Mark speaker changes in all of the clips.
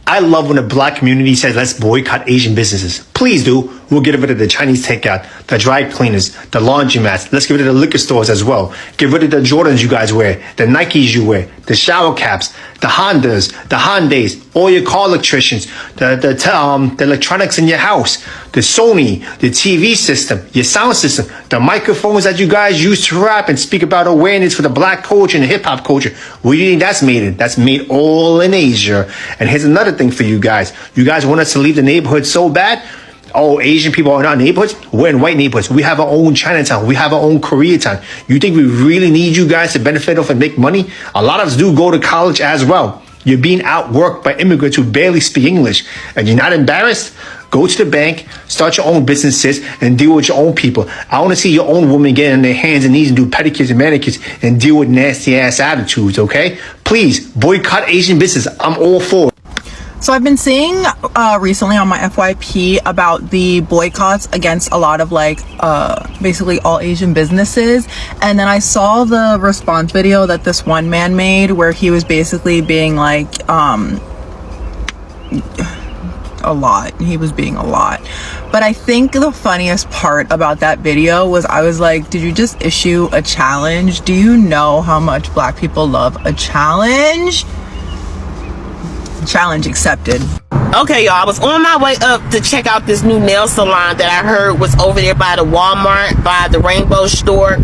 Speaker 1: I love when the black community says, let's boycott Asian businesses. Please do. We'll get rid of the Chinese takeout, the dry cleaners, the laundromats. Let's get rid of the liquor stores as well. Get rid of the Jordans you guys wear, the Nikes you wear, the shower caps, the Hondas, the Hyundais, all your car electricians, the electronics in your house, the Sony, the TV system, your sound system, the microphones that you guys use to rap and speak about awareness for the black culture and the hip hop culture. Where do you think that's made? That's made all in Asia. And here's another thing for you guys. You guys want us to leave the neighborhood so bad? Oh, Asian people are in our neighborhoods? We're in white neighborhoods. We have our own Chinatown. We have our own Koreatown. You think we really need you guys to benefit off and make money? A lot of us do go to college as well. You're being outworked by immigrants who barely speak English. And you're not embarrassed? Go to the bank, start your own businesses, and deal with your own people. I want to see your own women get on their hands and knees and do pedicures and manicures and deal with nasty ass attitudes, okay? Please, boycott Asian business. I'm all for it.
Speaker 2: So I've been seeing recently on my FYP about the boycotts against a lot of basically all Asian businesses. And then I saw the response video that this one man made where he was basically being he was being a lot. But I think the funniest part about that video was I was like, did you just issue a challenge? Do you know how much black people love a challenge? Challenge accepted.
Speaker 3: Okay, y'all, I was on my way up to check out this new nail salon that I heard was over there by the Walmart, by the Rainbow store.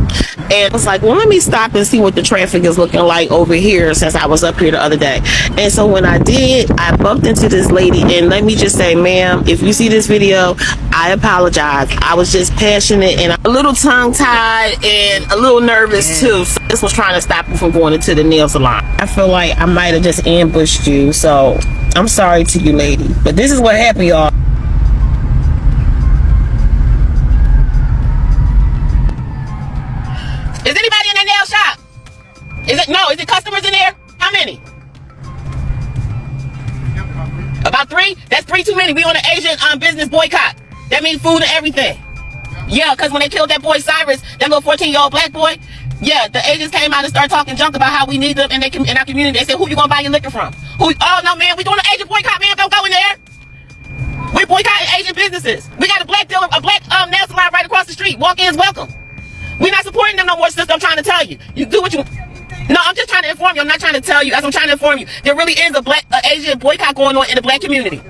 Speaker 3: And I was like, well, let me stop and see what the traffic is looking like over here since I was up here the other day. And so when I did, I bumped into this lady. And let me just say, ma'am, if you see this video, I apologize. I was just passionate and a little tongue-tied and a little nervous too. So this was trying to stop you from going into the nail salon. I feel like I might have just ambushed you. So I'm sorry to you, lady. But this is what happened, y'all. Is anybody in the nail shop? Is it customers in there? How many? About 3? That's 3 too many. We on an Asian business boycott. That means food and everything. Yeah, because when they killed that boy Cyrus, that little 14-year-old black boy, yeah, the Asians came out and started talking junk about how we need them in our community. They said, who you gonna buy your liquor from? Oh, no, man, we doing an Asian boycott, man. Don't go in there. We're boycotting Asian businesses. We got a black nail salon right across the street. Walk-ins welcome. We're not supporting them no more, sister. I'm trying to tell you. You do what you... No, I'm just trying to inform you. I'm not trying to tell you. I'm trying to inform you. There really is a Asian boycott going on in the black community.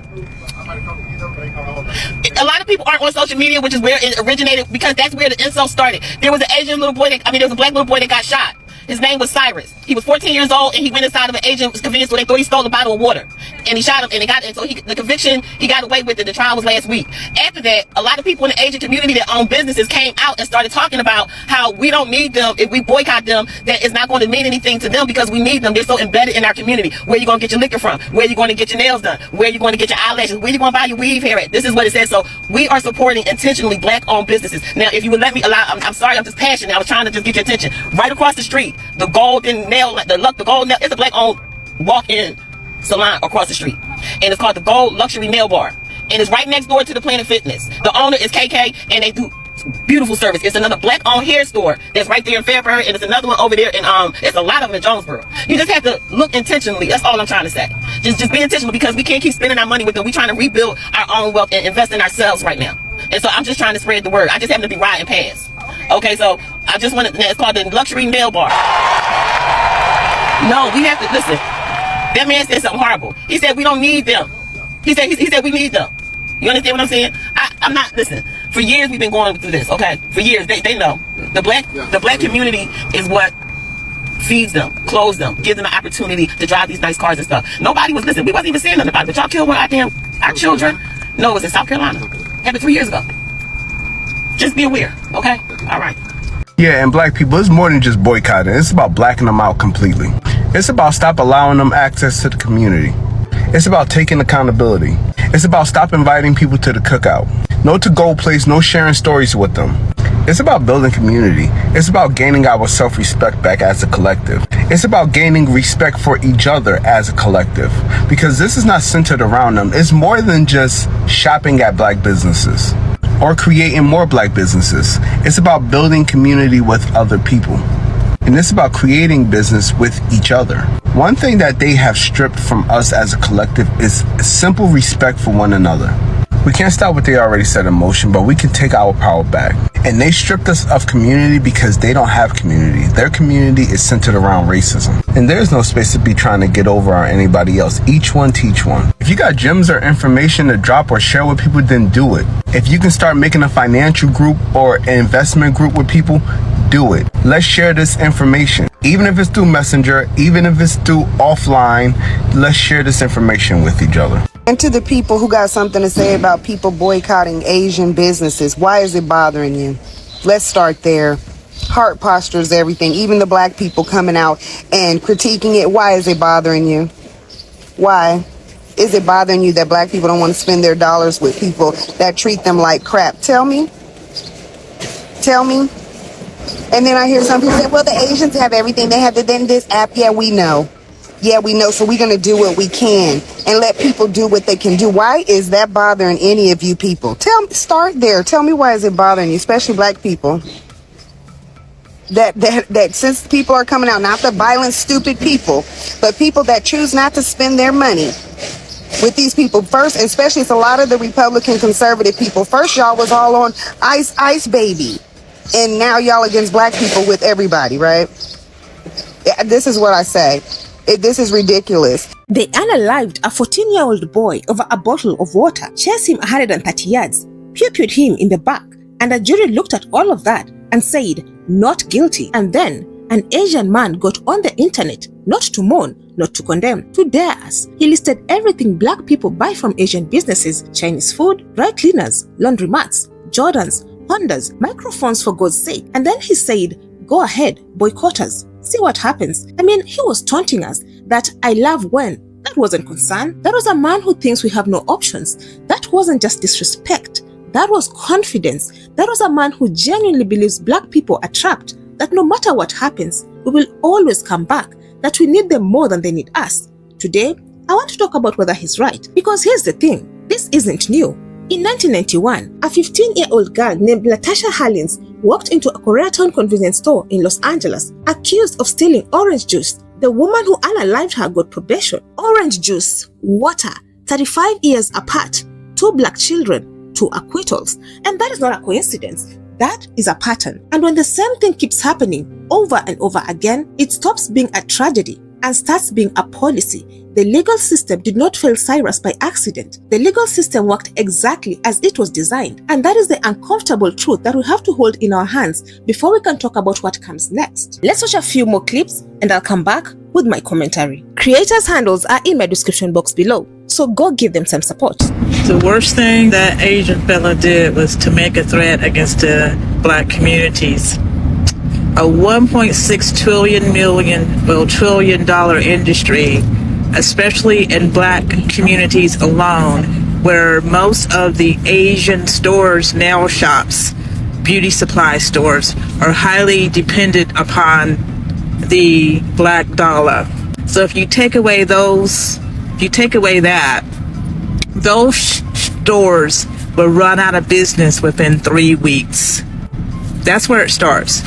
Speaker 3: A lot of people aren't on social media, which is where it originated, because that's where the insult started. There was an Asian little boy there was a black little boy that got shot. His name was Cyrus. He was 14 years old, and he went inside of an Asian convenience store. They thought he stole a bottle of water, and he shot him. The conviction, he got away with it. The trial was last week. After that, a lot of people in the Asian community that own businesses came out and started talking about how we don't need them. If we boycott them, that it's not going to mean anything to them because we need them. They're so embedded in our community. Where you going to get your liquor from? Where you going to get your nails done? Where you going to get your eyelashes? Where you going to buy your weave hair at? This is what it says. So we are supporting intentionally black-owned businesses. Now, if you would let me I'm sorry, I'm just passionate. I was trying to just get your attention. Right across the street, the Golden Nail, the Gold Nail, it's a black-owned walk-in salon across the street, and it's called the Gold Luxury Nail Bar, and it's right next door to the Planet Fitness. The owner is KK, and they do beautiful service. It's another black-owned hair store that's right there in Fairburn, and it's another one over there in it's a lot of them in Jonesboro. You just have to look intentionally. That's all I'm trying to say. Just be intentional, because we can't keep spending our money with them. We're trying to rebuild our own wealth and invest in ourselves right now. And so I'm just trying to spread the word. I just happen to be riding past. Okay, so I just want to. It's called the Luxury Nail Bar. No, we have to listen. That man said something horrible. He said we don't need them. He said we need them. You understand what I'm saying? I'm not, listen. For years we've been going through this. Okay, for years they know the black community is what feeds them, clothes them, gives them the opportunity to drive these nice cars and stuff. Nobody was listening. We wasn't even saying nothing about it. But y'all killed one of our children. No, it was in South Carolina. Happened 3 years ago. Just be aware. Okay. All right.
Speaker 4: Yeah, and black people, it's more than just boycotting. It's about blacking them out completely. It's about stop allowing them access to the community. It's about taking accountability. It's about stop inviting people to the cookout. No to-go place, no sharing stories with them. It's about building community. It's about gaining our self-respect back as a collective. It's about gaining respect for each other as a collective. Because this is not centered around them. It's more than just shopping at black businesses or creating more black businesses. It's about building community with other people. And it's about creating business with each other. One thing that they have stripped from us as a collective is simple respect for one another. We can't stop what they already set in motion, but we can take our power back. And they stripped us of community because they don't have community. Their community is centered around racism. And there's no space to be trying to get over on anybody else. Each one teach one. If you got gems or information to drop or share with people, then do it. If you can start making a financial group or an investment group with people, do it. Let's share this information. Even if it's through Messenger, even if it's through offline, let's share this information with each other.
Speaker 5: And to the people who got something to say about people boycotting Asian businesses, why is it bothering you? Let's start there. Heart posture is everything. Even the black people coming out and critiquing it, why is it bothering you? Why is it bothering you that black people don't want to spend their dollars with people that treat them like crap? Tell me. Tell me. And then I hear some people say, well, the Asians have everything. They have this app. Yeah, we know. Yeah, we know. So we're going to do what we can and let people do what they can do. Why is that bothering any of you people? Start there. Tell me, why is it bothering you, especially black people? That since people are coming out, not the violent, stupid people, but people that choose not to spend their money with these people first, especially it's a lot of the Republican conservative people. First, y'all was all on Ice Baby. And now y'all against black people with everybody, right? This is what I say. This is ridiculous.
Speaker 6: They unalived a 14-year-old boy over a bottle of water, chased him 130 yards, pew-pewed him in the back, and a jury looked at all of that and said, not guilty. And then an Asian man got on the internet, not to mourn, not to condemn, to dare us. He listed everything black people buy from Asian businesses: Chinese food, dry cleaners, laundromats, Jordans, Hondas, microphones, for God's sake. And then he said, go ahead, boycott us. See what happens. I mean, he was taunting us that I love when. That wasn't concern. That was a man who thinks we have no options. That wasn't just disrespect. That was confidence. That was a man who genuinely believes black people are trapped, that no matter what happens, we will always come back, that we need them more than they need us. Today, I want to talk about whether he's right, because here's the thing, this isn't new. In 1991, a 15-year-old girl named Latasha Harlins walked into a Koreatown convenience store in Los Angeles, accused of stealing orange juice. The woman who unalived her got probation. Orange juice, water, 35 years apart, 2 black children, 2 acquittals. And that is not a coincidence. That is a pattern. And when the same thing keeps happening over and over again, it stops being a tragedy and starts being a policy. The legal system did not fail Cyrus by accident. The legal system worked exactly as it was designed. And that is the uncomfortable truth that we have to hold in our hands before we can talk about what comes next. Let's watch a few more clips and I'll come back with my commentary. Creators' handles are in my description box below, so go give them some support.
Speaker 7: The worst thing that Asian fella did was to make a threat against the black communities. A $1.6 trillion industry, especially in black communities alone, where most of the Asian stores, nail shops, beauty supply stores are highly dependent upon the black dollar. So if you take away those, those stores will run out of business within 3 weeks. That's where it starts.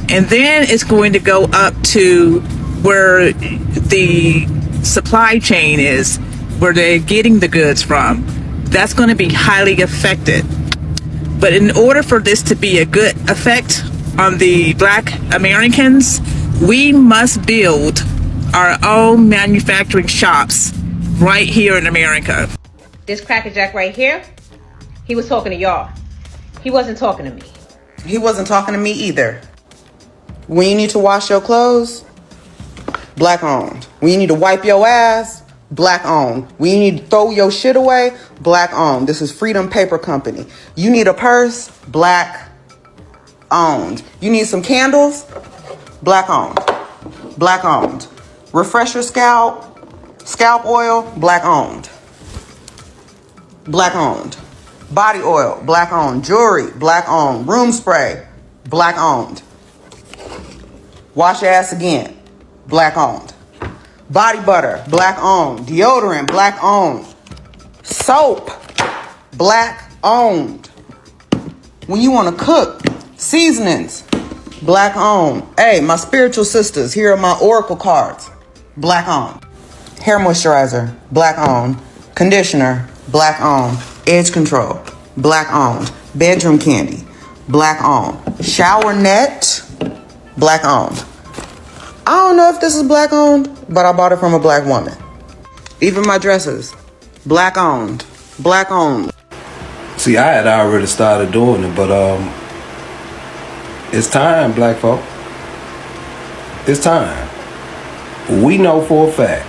Speaker 7: And then it's going to go up to where the supply chain is, where they're getting the goods from. That's going to be highly affected. But in order for this to be a good effect on the black Americans, we must build our own manufacturing shops right here in America.
Speaker 8: This crackerjack right here, he was talking to y'all. He wasn't talking to me.
Speaker 9: He wasn't talking to me either. When you need to wash your clothes, black owned. When you need to wipe your ass, black owned. When you need to throw your shit away, black owned. This is Freedom Paper Company. You need a purse, black owned. You need some candles, black owned. Black owned. Refresh your scalp oil, black owned. Black owned. Body oil, black owned. Jewelry, black owned. Room spray, black owned. Wash your ass again, black owned. Body butter, black owned. Deodorant, black owned. Soap, black owned. When you want to cook, seasonings, Black owned. Hey, my spiritual sisters, here are my oracle cards. Black owned. Hair moisturizer, black owned. Conditioner, black owned. Edge control, black owned. Bedroom candy, black owned. Shower net, black owned. I don't know if this is black owned, but I bought it from a black woman. Even my dresses, black owned. Black owned.
Speaker 10: See, I had already started doing it, but it's time, black folk. It's time. We know for a fact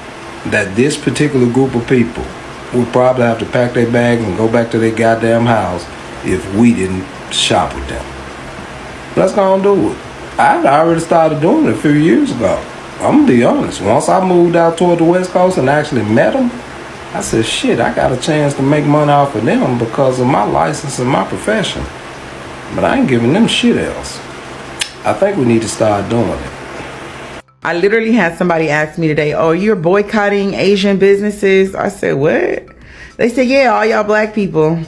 Speaker 10: that this particular group of people would probably have to pack their bags and go back to their goddamn house if we didn't shop with them. Let's go and do it. I already started doing it a few years ago. I'm gonna be honest. Once I moved out toward the West Coast and actually met them, I said, shit, I got a chance to make money off of them because of my license and my profession. But I ain't giving them shit else. I think we need to start doing it.
Speaker 9: I literally had somebody ask me today, oh, you're boycotting Asian businesses? I said, what? They said, yeah, all y'all black people.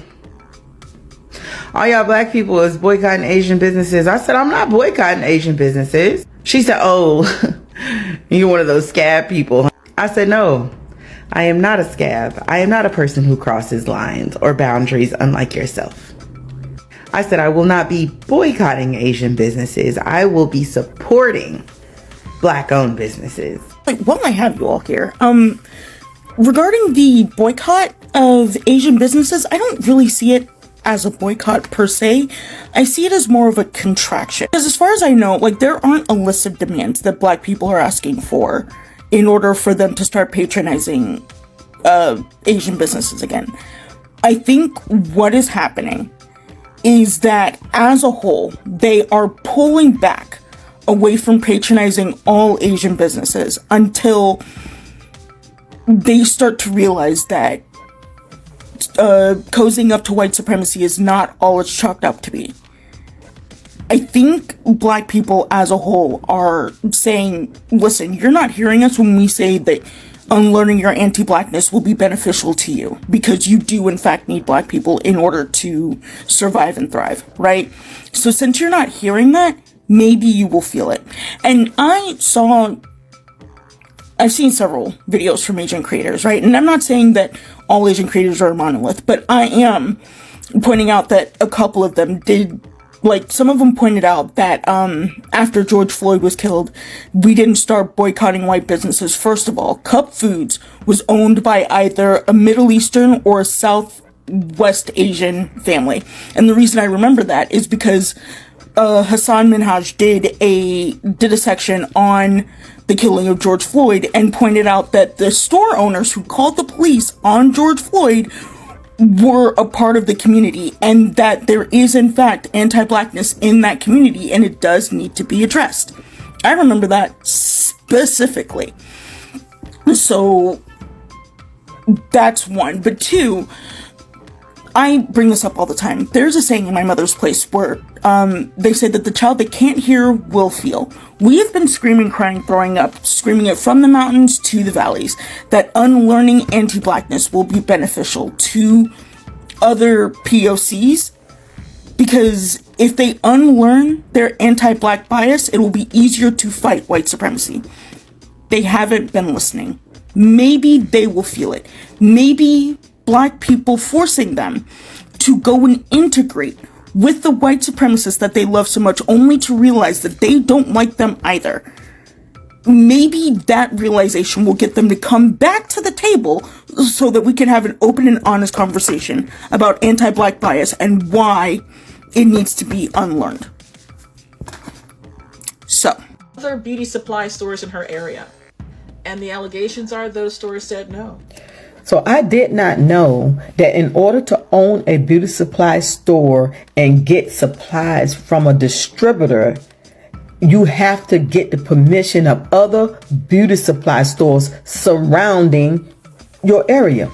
Speaker 9: All y'all black people is boycotting Asian businesses. I said, I'm not boycotting Asian businesses. She said, oh, you're one of those scab people. I said, no, I am not a scab. I am not a person who crosses lines or boundaries unlike yourself. I said, I will not be boycotting Asian businesses. I will be supporting Black-owned businesses.
Speaker 11: While I have you all here, regarding the boycott of Asian businesses, I don't really see it as a boycott per se. I see it as more of a contraction. Because as far as I know, like, there aren't a list of demands that Black people are asking for in order for them to start patronizing Asian businesses again. I think what is happening is that as a whole, they are pulling back away from patronizing all Asian businesses until they start to realize that cozying up to white supremacy is not all it's chalked up to be. I think Black people as a whole are saying, listen, you're not hearing us when we say that unlearning your anti-Blackness will be beneficial to you, because you do in fact need Black people in order to survive and thrive, right? So since you're not hearing that, maybe you will feel it. And I've seen several videos from Asian creators, right? And I'm not saying that all Asian creators are a monolith, but I am pointing out that a couple of them did, like, some of them pointed out that after George Floyd was killed, we didn't start boycotting white businesses. First of all, Cup Foods was owned by either a Middle Eastern or a Southwest Asian family. And the reason I remember that is because Hassan Minhaj did a section on the killing of George Floyd and pointed out that the store owners who called the police on George Floyd were a part of the community, and that there is in fact anti-Blackness in that community, and it does need to be addressed. I remember that specifically. So that's one. But two, I bring this up all the time. There's a saying in my mother's place where they say that the child that can't hear will feel. We have been screaming, crying, throwing up, screaming it from the mountains to the valleys, that unlearning anti-Blackness will be beneficial to other POCs, because if they unlearn their anti-Black bias, it will be easier to fight white supremacy. They haven't been listening. Maybe they will feel it. Maybe Black people forcing them to go and integrate with the white supremacists that they love so much, only to realize that they don't like them either. Maybe that realization will get them to come back to the table so that we can have an open and honest conversation about anti-Black bias and why it needs to be unlearned. So,
Speaker 12: other beauty supply stores in her area, and the allegations are those stores said no.
Speaker 13: So I did not know that in order to own a beauty supply store and get supplies from a distributor, you have to get the permission of other beauty supply stores surrounding your area.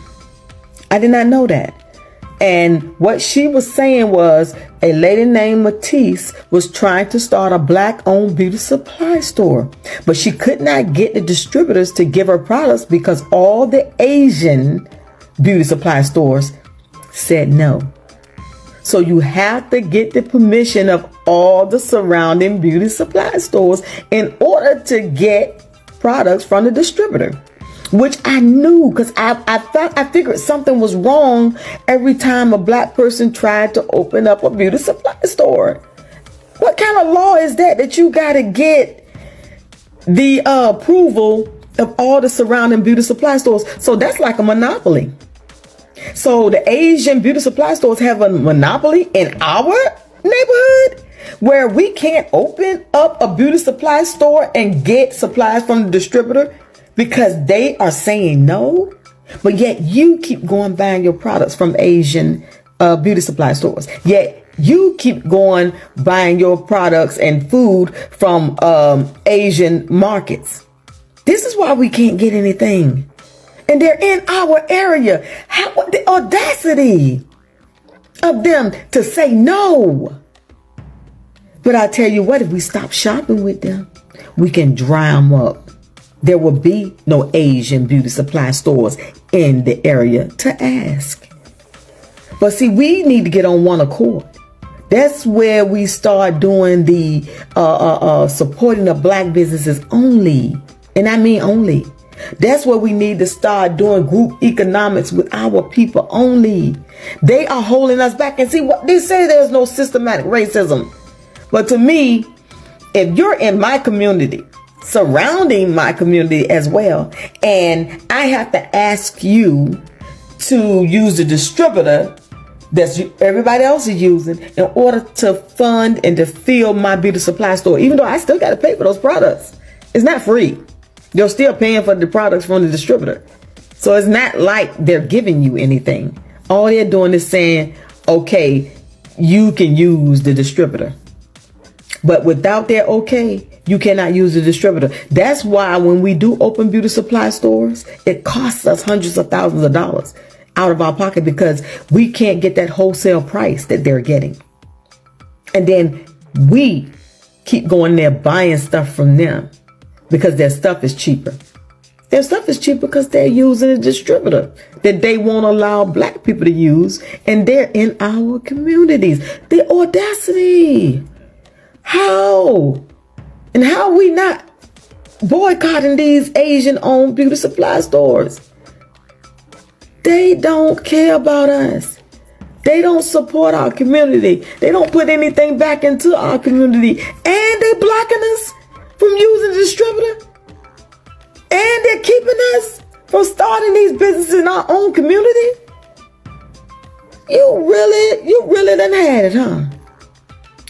Speaker 13: I did not know that. And what she was saying was a lady named Matisse was trying to start a Black-owned beauty supply store, but she could not get the distributors to give her products because all the Asian beauty supply stores said no. So you have to get the permission of all the surrounding beauty supply stores in order to get products from the distributor, which I knew because I figured something was wrong every time a black person tried to open up a beauty supply store. What kind of law is that you got to get the approval of all the surrounding beauty supply stores? So that's like a monopoly. So the Asian beauty supply stores have a monopoly in our neighborhood where we can't open up a beauty supply store and get supplies from the distributor because they are saying no. But yet you keep going buying your products from Asian beauty supply stores. Yet you keep going buying your products and food from Asian markets. This is why we can't get anything. And they're in our area. How the audacity of them to say no. But I tell you what, if we stop shopping with them, we can dry them up. There will be no Asian beauty supply stores in the area to ask. But see, we need to get on one accord. That's where we start doing the supporting of black businesses only. And I mean only. That's where we need to start doing group economics with our people only. They are holding us back. And see, what they say, there's no systematic racism. But to me, if you're in my community, surrounding my community as well, and I have to ask you to use the distributor that everybody else is using in order to fund and to fill my beauty supply store, even though I still got to pay for those products. It's not free. You're still paying for the products from the distributor. So it's not like they're giving you anything. All they're doing is saying, okay, you can use the distributor. But without their okay, you cannot use the distributor. That's why when we do open beauty supply stores, it costs us hundreds of thousands of dollars out of our pocket because we can't get that wholesale price that they're getting. And then we keep going there buying stuff from them because their stuff is cheaper. Their stuff is cheaper because they're using a distributor that they won't allow black people to use, and they're in our communities. The audacity. How? And how are we not boycotting these Asian-owned beauty supply stores? They don't care about us. They don't support our community. They don't put anything back into our community. And they blocking us from using the distributor. And they're keeping us from starting these businesses in our own community. You really done had it, huh?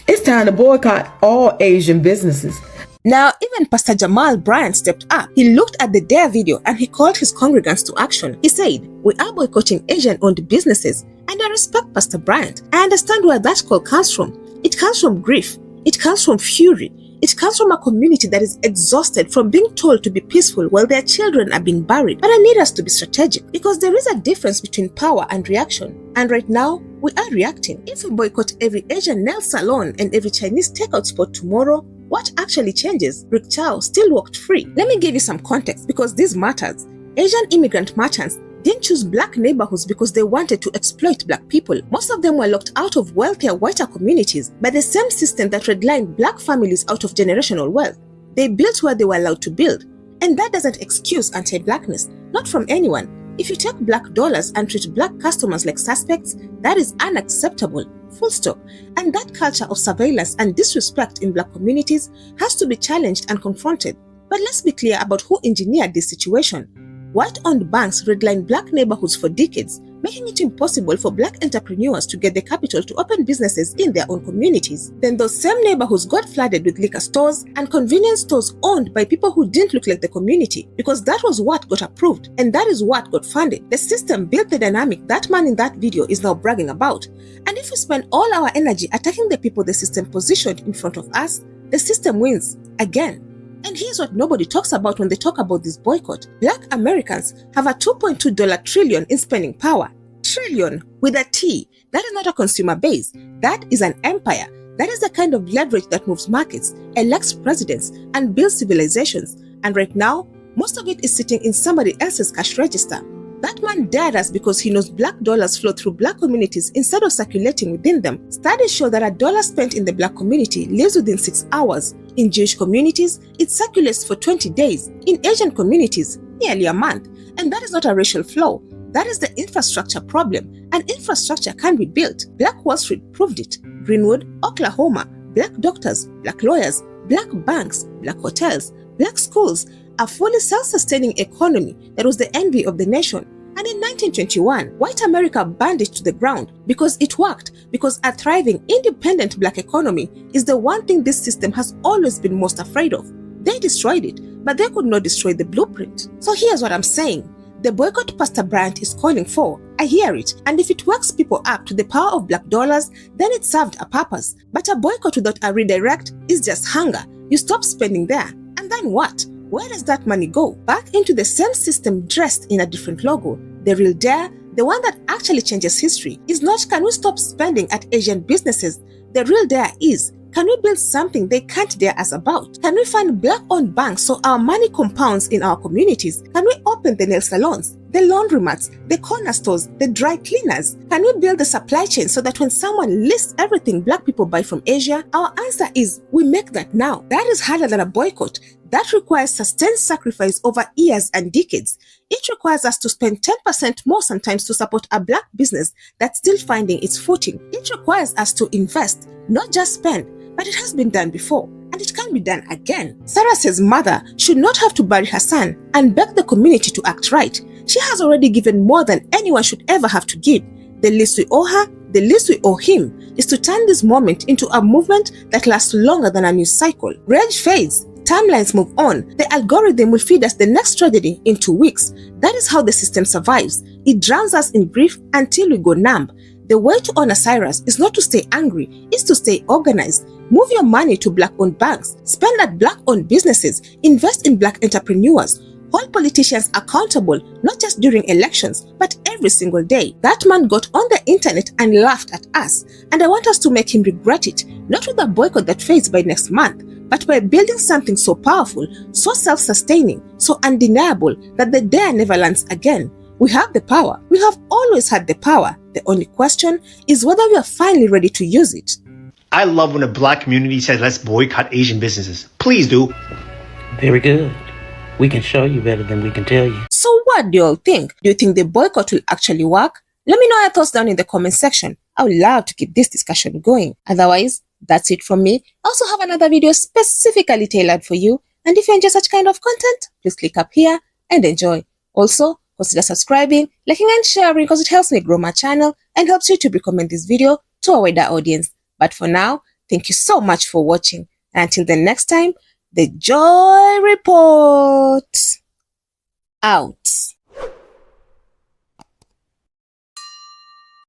Speaker 13: It's time to boycott all Asian businesses.
Speaker 6: Now, even Pastor Jamal Bryant stepped up. He looked at the Dare video and he called his congregants to action. He said, "We are boycotting Asian-owned businesses." And I respect Pastor Bryant. I understand where that call comes from. It comes from grief. It comes from fury. It comes from a community that is exhausted from being told to be peaceful while their children are being buried. But I need us to be strategic because there is a difference between power and reaction. And right now, we are reacting. If we boycott every Asian nail salon and every Chinese takeout spot tomorrow, what actually changes? Rick Chow still walked free. Let me give you some context because this matters. Asian immigrant merchants didn't choose black neighborhoods because they wanted to exploit black people. Most of them were locked out of wealthier, whiter communities by the same system that redlined black families out of generational wealth. They built where they were allowed to build. And that doesn't excuse anti-blackness, not from anyone. If you take black dollars and treat black customers like suspects, that is unacceptable, full stop. And that culture of surveillance and disrespect in black communities has to be challenged and confronted. But let's be clear about who engineered this situation. White-owned banks redlined black neighborhoods for decades, making it impossible for black entrepreneurs to get the capital to open businesses in their own communities. Then those same neighborhoods got flooded with liquor stores and convenience stores owned by people who didn't look like the community, because that was what got approved and that is what got funded. The system built the dynamic that man in that video is now bragging about. And if we spend all our energy attacking the people the system positioned in front of us, the system wins again. And here's what nobody talks about when they talk about this boycott. Black Americans have a $2.2 trillion in spending power. Trillion with a T. That is not a consumer base. That is an empire. That is the kind of leverage that moves markets, elects presidents, and builds civilizations. And right now, most of it is sitting in somebody else's cash register. That man dared us because he knows black dollars flow through black communities instead of circulating within them. Studies show that a dollar spent in the black community lives within 6 hours. In Jewish communities, it circulates for 20 days. In Asian communities, nearly a month. And that is not a racial flaw. That is the infrastructure problem. And infrastructure can be built. Black Wall Street proved it. Greenwood, Oklahoma, black doctors, black lawyers, black banks, black hotels, black schools, a fully self-sustaining economy that was the envy of the nation. And in 1921, white America burned it to the ground because it worked, because a thriving, independent black economy is the one thing this system has always been most afraid of. They destroyed it, but they could not destroy the blueprint. So here's what I'm saying. The boycott Pastor Bryant is calling for, I hear it, and if it wakes people up to the power of black dollars, then it served a purpose. But a boycott without a redirect is just hunger. You stop spending there, and then what? Where does that money go? Back into the same system dressed in a different logo. The real dare, the one that actually changes history, is not can we stop spending at Asian businesses. The real dare is, can we build something they can't dare us about? Can we find black-owned banks so our money compounds in our communities? Can we open the nail salons, the laundromats, the corner stores, the dry cleaners? Can we build the supply chain so that when someone lists everything black people buy from Asia, our answer is we make that now. That is harder than a boycott. That requires sustained sacrifice over years and decades. It requires us to spend 10% more sometimes to support a black business that's still finding its footing. It requires us to invest, not just spend, but it has been done before, and it can be done again. Cyrus's mother should not have to bury her son and beg the community to act right. She has already given more than anyone should ever have to give. The least we owe her, the least we owe him, is to turn this moment into a movement that lasts longer than a news cycle. Rage fades. Timelines move on. The algorithm will feed us the next tragedy in 2 weeks. That is how the system survives. It drowns us in grief until we go numb. The way to honor Cyrus is not to stay angry, it's to stay organized. Move your money to black-owned banks. Spend at black-owned businesses. Invest in black entrepreneurs. Hold politicians accountable, not just during elections, but every single day. That man got on the internet and laughed at us. And I want us to make him regret it, not with a boycott that fades by next month, but by building something so powerful, so self-sustaining, so undeniable that the dare never lands again. We have the power. We have always had the power. The only question is whether we are finally ready to use it.
Speaker 1: I love when the black community says, let's boycott Asian businesses. Please do.
Speaker 14: Very good. We can show you better than we can tell you.
Speaker 6: So what do you all think? Do you think the boycott will actually work? Let me know your thoughts down in the comment section. I would love to keep this discussion going. Otherwise, that's it from me. I also have another video specifically tailored for you. And if you enjoy such kind of content, please click up here and enjoy. Also, consider subscribing, liking and sharing because it helps me grow my channel and helps YouTube recommend this video to a wider audience. But for now, thank you so much for watching. And until the next time, the Joy Report out.